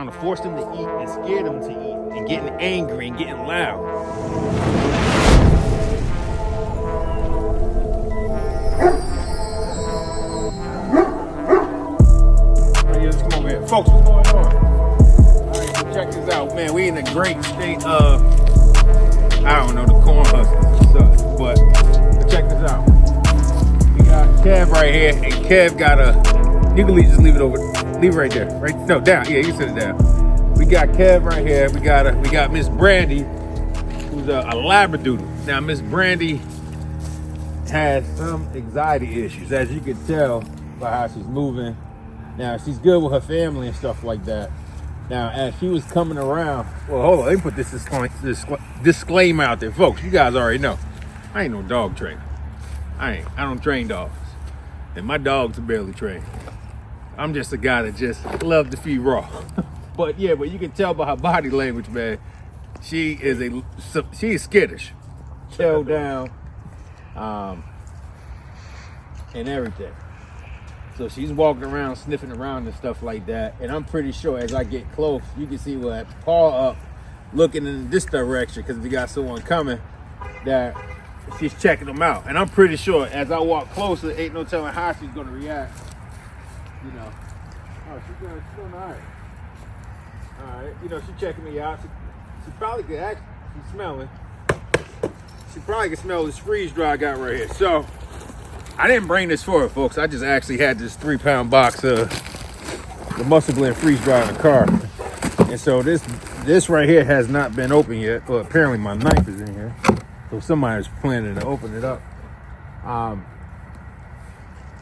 Trying to force them to eat and scare them to eat and getting angry and getting loud. Just come over here. Folks, what's going on? Alright, so check this out, man. We in a great state of, I don't know, the corn huskers suck, but check this out. We got Kev right here, and Kev got you can just leave it right there. Right? No, down. Yeah, you can sit it down. We got Kev right here. We got Miss Brandy, who's a Labradoodle. Now, Miss Brandy has some anxiety issues, as you can tell by how she's moving. Now, she's good with her family and stuff like that. Now, as she was coming around, well, hold on, let me put this disclaimer out there. Folks, you guys already know, I ain't no dog trainer. I don't train dogs. And my dogs are barely trained. I'm just a guy that just loves to feed raw. But you can tell by her body language, man, she is skittish. Tail down, and everything. So she's walking around, sniffing around and stuff like that. And I'm pretty sure as I get close, you can see with her paw up, looking in this direction, because we got someone coming, that she's checking them out. And I'm pretty sure as I walk closer, ain't no telling how she's gonna react. You know, oh, she's doing all right. All right, you know, she's checking me out. She probably could actually, she's smelling. She probably can smell this freeze dry I got right here. So, I didn't bring this for her, folks. I just actually had this 3-pound box of the Muscle Blend freeze dry in the car. And so this right here has not been opened yet. Well, apparently my knife is in here. So somebody's planning to open it up.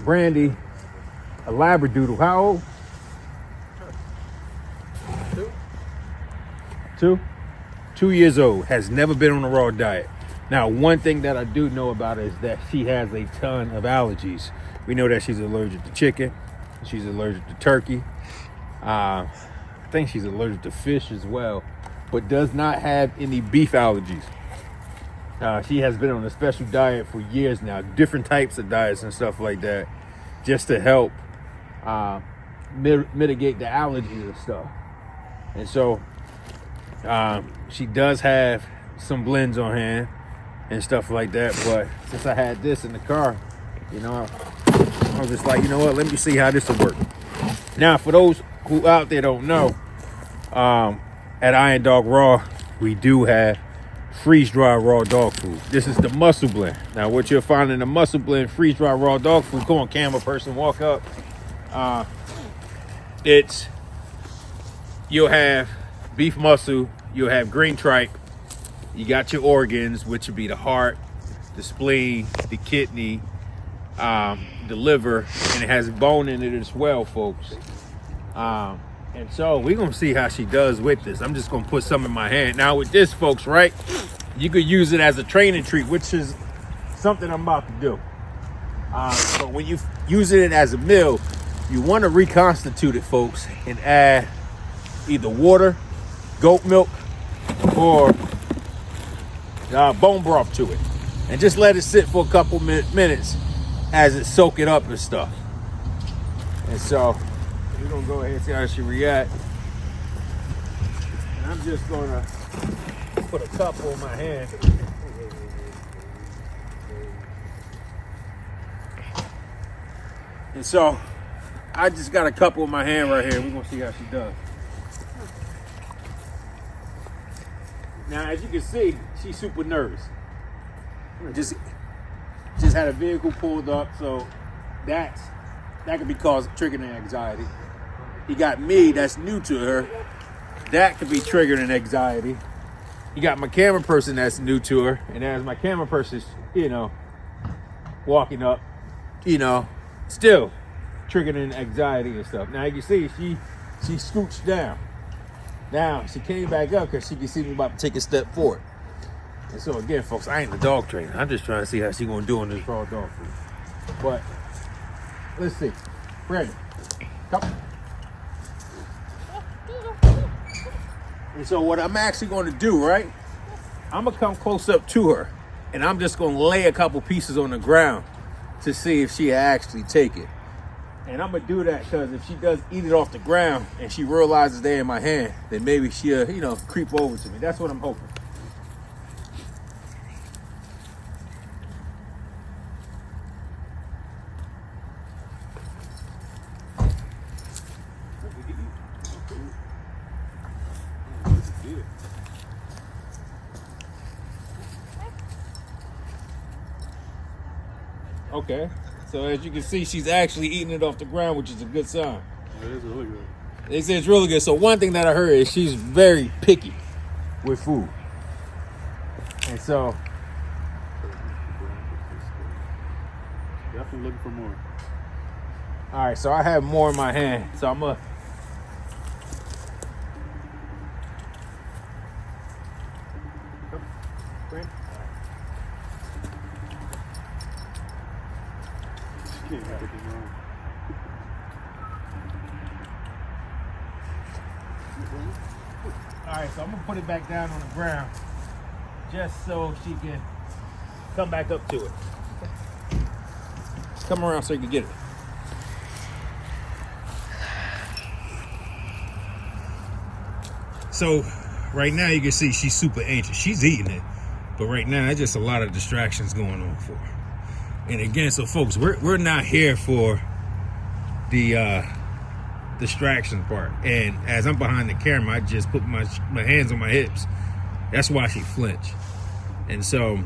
Brandy, a Labradoodle. How old? 2 years old. Has never been on a raw diet. Now, one thing that I do know about her is that she has a ton of allergies. We know that she's allergic to chicken. She's allergic to turkey. I think she's allergic to fish as well, but does not have any beef allergies. She has been on a special diet for years now, different types of diets and stuff like that, just to help mitigate the allergies and stuff. And so she does have some blends on hand and stuff like that, but since I had this in the car, you know, I was just like, you know what, let me see how this will work. Now, for those who out there don't know, at Iron Dog Raw, we do have freeze-dry raw dog food. This is the Muscle Blend. Now, what you'll find in the Muscle Blend freeze-dry raw dog food, come on, camera person, walk up. You'll have beef muscle, you'll have green tripe, you got your organs, which would be the heart, the spleen, the kidney, the liver, and it has bone in it as well, folks. And so we're gonna see how she does with this. I'm just gonna put some in my hand. Now with this, folks, right, you could use it as a training treat, which is something I'm about to do. But when you using it as a meal, you want to reconstitute it, folks, and add either water, goat milk, or bone broth to it, and just let it sit for a couple minutes as it soak it up and stuff. And so we're gonna go ahead and see how she react. And I'm just gonna put a couple in my hand. And so I just got a couple in my hand right here. We're gonna see how she does. Now, as you can see, she's super nervous. Just had a vehicle pulled up, so that could be triggering anxiety. You got me, that's new to her. That could be triggering anxiety. You got my camera person that's new to her, and as my camera person's, you know, walking up, you know, still triggering anxiety and stuff. Now you can see she scooched down. Now, she came back up because she can see me about to take a step forward. And so, again, folks, I ain't the dog trainer. I'm just trying to see how she going to do on this raw dog food. But, let's see. Brandy, come. And so, what I'm actually going to do, right, I'm going to come close up to her, and I'm just going to lay a couple pieces on the ground to see if she actually take it. And I'm gonna do that because if she does eat it off the ground and she realizes they're in my hand, then maybe she'll, you know, creep over to me. That's what I'm hoping. Okay, so as you can see, she's actually eating it off the ground, which is a good sign. It is really good. They say it's really good. So one thing that I heard is she's very picky with food. And so Definitely looking for more. all right, so I have more in my hand. So I'm gonna Can't get everything wrong. all right, so I'm gonna put it back down on the ground just so she can come back up to it. Come around so you can get it. So right now you can see she's super anxious. She's eating it, but right now there's just a lot of distractions going on for her. And again, so folks, we're not here for the distraction part. And as I'm behind the camera, I just put my hands on my hips. That's why she flinched. And so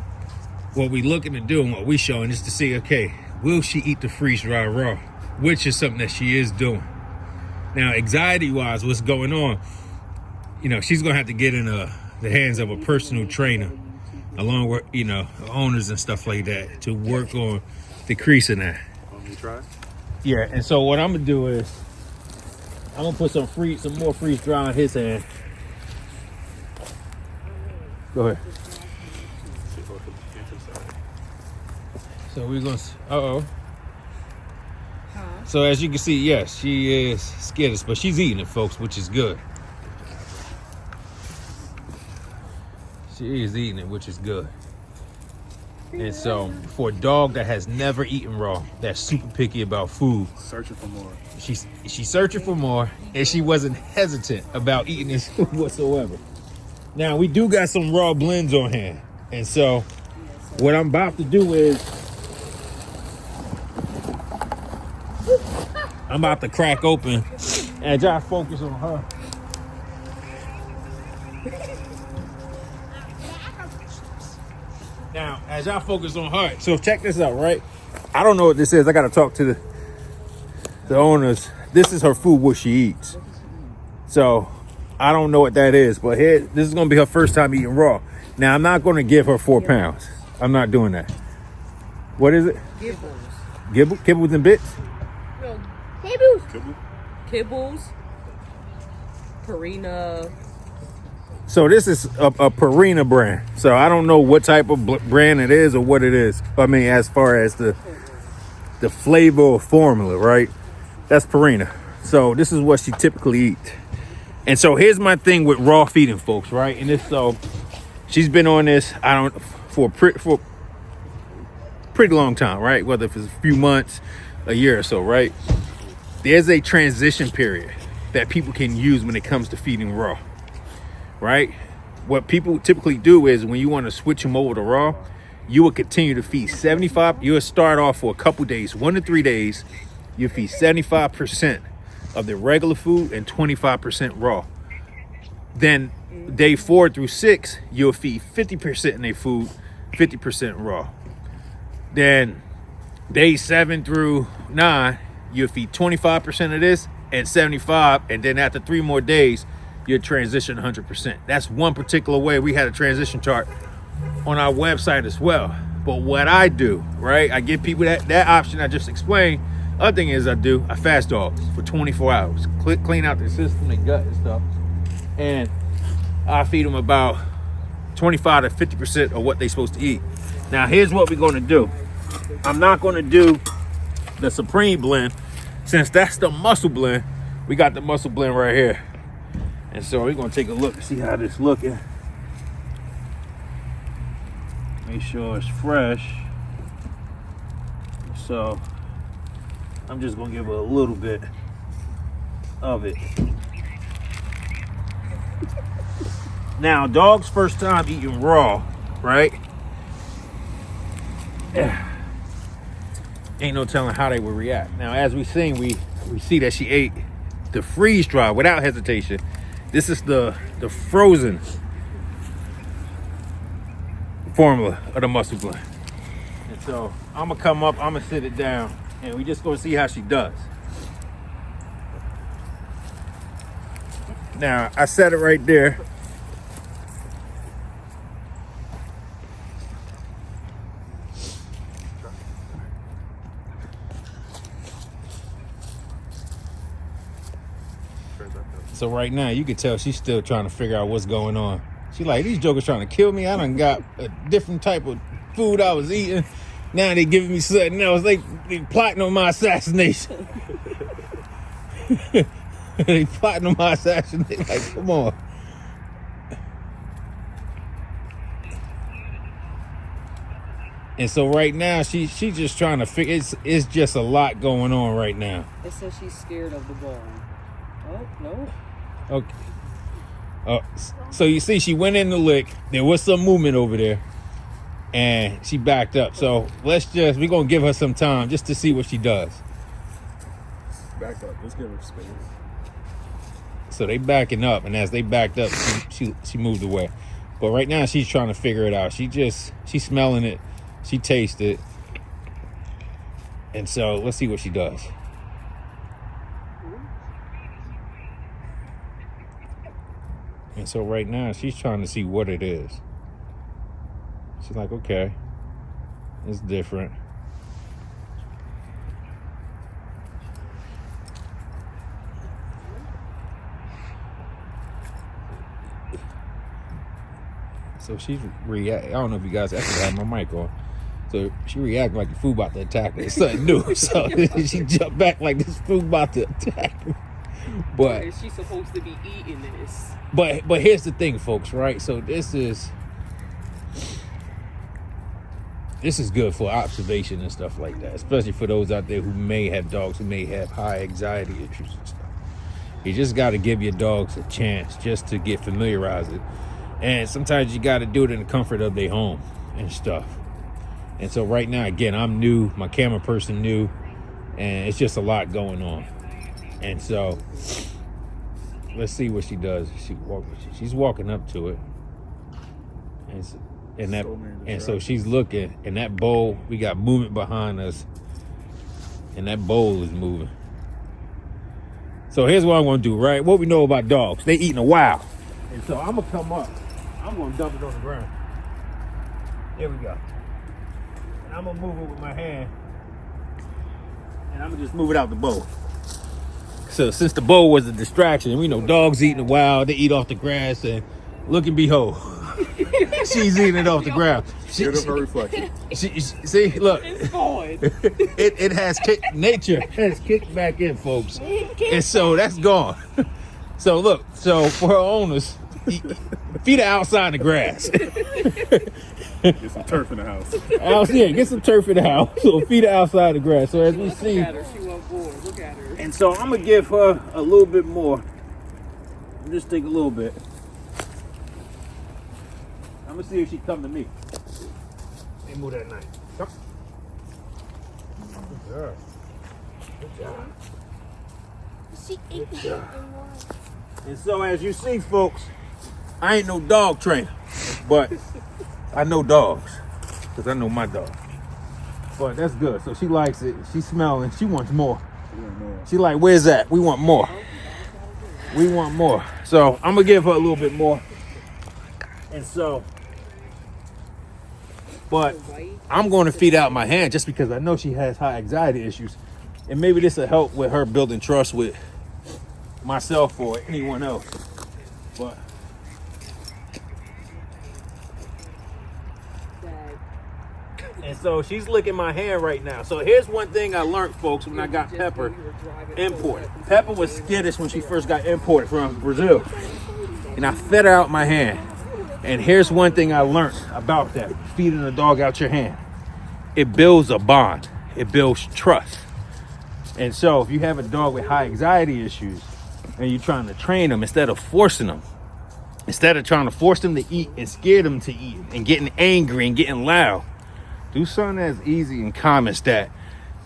what we looking to do and what we showing is to see, okay, will she eat the freeze-dry raw? Which is something that she is doing. Now, anxiety-wise, what's going on, you know, she's going to have to get in the hands of a personal trainer along with, you know, owners and stuff like that to work on decreasing that. Want me to try? Yeah, and so what I'm going to do is I'm going to put some more freeze-dry on his hand. Go ahead. So we're going to, So as you can see, yes, she is skittish, but she's eating it, folks, which is good. She is eating it, which is good. And so for a dog that has never eaten raw, that's super picky about food, Searching for more. she's searching for more, and she wasn't hesitant about eating this whatsoever. Now we do got some raw blends on hand, and so what I'm about to do is I'm about to crack open and y'all focus on her. Now, as y'all focus on her, so check this out, right? I don't know what this is. I got to talk to the owners. This is her food, what she eats. So I don't know what that is, but here, this is going to be her first time eating raw. Now, I'm not going to give her 4 pounds. I'm not doing that. What is it? Gibbles. Kibbles and bits? No. Kibbles. Kibble? Kibbles. Purina. So this is a Purina brand. So I don't know what type of brand it is or what it is. I mean, as far as the flavor or formula, right? That's Purina. So this is what she typically eats. And so here's my thing with raw feeding, folks, right? And this, so she's been on this, for a pretty long time, right? Whether if it's a few months, a year or so, right? There's a transition period that people can use when it comes to feeding raw. Right? What people typically do is when you want to switch them over to raw, you will continue to feed 75. You'll start off for a couple days, 1 to 3 days. You feed 75% of the regular food and 25% raw. Then day 4 through 6, you'll feed 50% in their food, 50% raw. Then day 7 through 9, you'll feed 25% of this and 75. And then after 3 more days, you transition 100%. That's one particular way. We had a transition chart on our website as well. But what I do, right? I give people that option I just explained. Other thing is I fast dogs for 24 hours. Clean out their system, their gut and stuff. And I feed them about 25 to 50% of what they're supposed to eat. Now here's what we're gonna do. I'm not gonna do the Supreme blend. Since that's the muscle blend, we got the muscle blend right here. And so we're gonna take a look to see how this looking. Make sure it's fresh. So I'm just gonna give her a little bit of it. Now, dog's first time eating raw, right? Ain't no telling how they would react. Now, as we seen, we see that she ate the freeze dry without hesitation. This is the frozen formula of the muscle blend. And so I'm gonna come up, I'm gonna sit it down, and we just gonna see how she does. Now, I set it right there. So right now, you can tell she's still trying to figure out what's going on. She like, these jokers trying to kill me. I done got a different type of food I was eating. Now they giving me something else. They plotting on my assassination. They plotting on my assassination. Like, come on. And so right now, she's just trying to figure. It's just a lot going on right now. It says she's scared of the ball. Oh, no. Okay. So you see, she went in the lick. There was some movement over there, and she backed up. So we're gonna give her some time just to see what she does. Back up. Let's give her space. So they backing up, and as they backed up, she moved away. But right now, she's trying to figure it out. She's smelling it. She tastes it. And so let's see what she does. And so right now, she's trying to see what it is. She's like, okay, it's different. So she's I don't know if you guys actually have my mic on. So she reacted like the food about to attack her. It's something new. So she jumped back like this food about to attack her. But is she supposed to be eating this? But here's the thing, folks, right? So this is good for observation and stuff like that, especially for those out there who may have dogs who may have high anxiety issues and stuff. You just got to give your dogs a chance just to get familiarized. And sometimes you got to do it in the comfort of their home and stuff. And so right now, again, I'm new, my camera person new, and it's just a lot going on. And so let's see what she does. She's walking up to it, and so she's looking. And that bowl, we got movement behind us, and that bowl is moving. So here's what I'm gonna do. Right, what we know about dogs, they eating a while, and so I'm gonna come up. I'm gonna dump it on the ground. There we go. And I'm gonna move it with my hand, and I'm gonna just move it out the bowl. So since the bowl was a distraction, and we know dogs eating a while, they eat off the grass, and look and behold, she's eating it off the ground. Get up her reflection. See, look, It's gone. it has kicked, nature has kicked back in, folks, and so that's gone. So look, so for her owners, feed her outside the grass. Get some turf in the house. Get some turf in the house. So feed her outside the grass. So as we see, Look at her. She went bored. Look at her. and so I'm gonna give her a little bit more. Just take a little bit. I'm gonna see if she come to me. Let me move that knife. Come. Good job. Good job. She ate Good job. And so as you see, folks, I ain't no dog trainer, but I know dogs because I know my dog. But that's good. So she likes it. She's smelling. She wants more. She like, where's that? We want more. We want more. So I'm gonna give her a little bit more. And so, but I'm going to feed out my hand just because I know she has high anxiety issues, and maybe this will help with her building trust with myself or anyone else. But and so she's licking my hand right now. So here's one thing I learned, folks, when I got Pepper imported. Pepper was skittish when she first got imported from Brazil, and I fed her out my hand. And here's one thing I learned about that: feeding a dog out your hand. It builds a bond. It builds trust. And so if you have a dog with high anxiety issues and you're trying to train them, instead of forcing them, instead of trying to force them to eat and scare them to eat and getting angry and getting loud, do something as easy and calm as that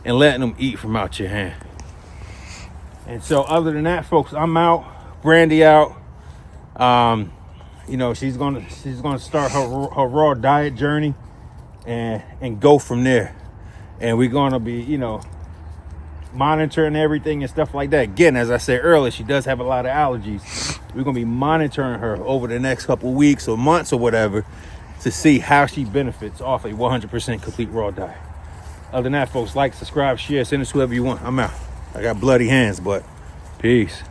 and letting them eat from out your hand. And so other than that, folks, I'm out. Brandy out. You know, she's gonna start her raw diet journey and go from there. And we're gonna be, you know, monitoring everything and stuff like that. Again, as I said earlier, she does have a lot of allergies. We're gonna be monitoring her over the next couple weeks or months or whatever to see how she benefits off a 100% complete raw diet. Other than that, folks, like, subscribe, share, send us whoever you want. I'm out. I got bloody hands, but peace.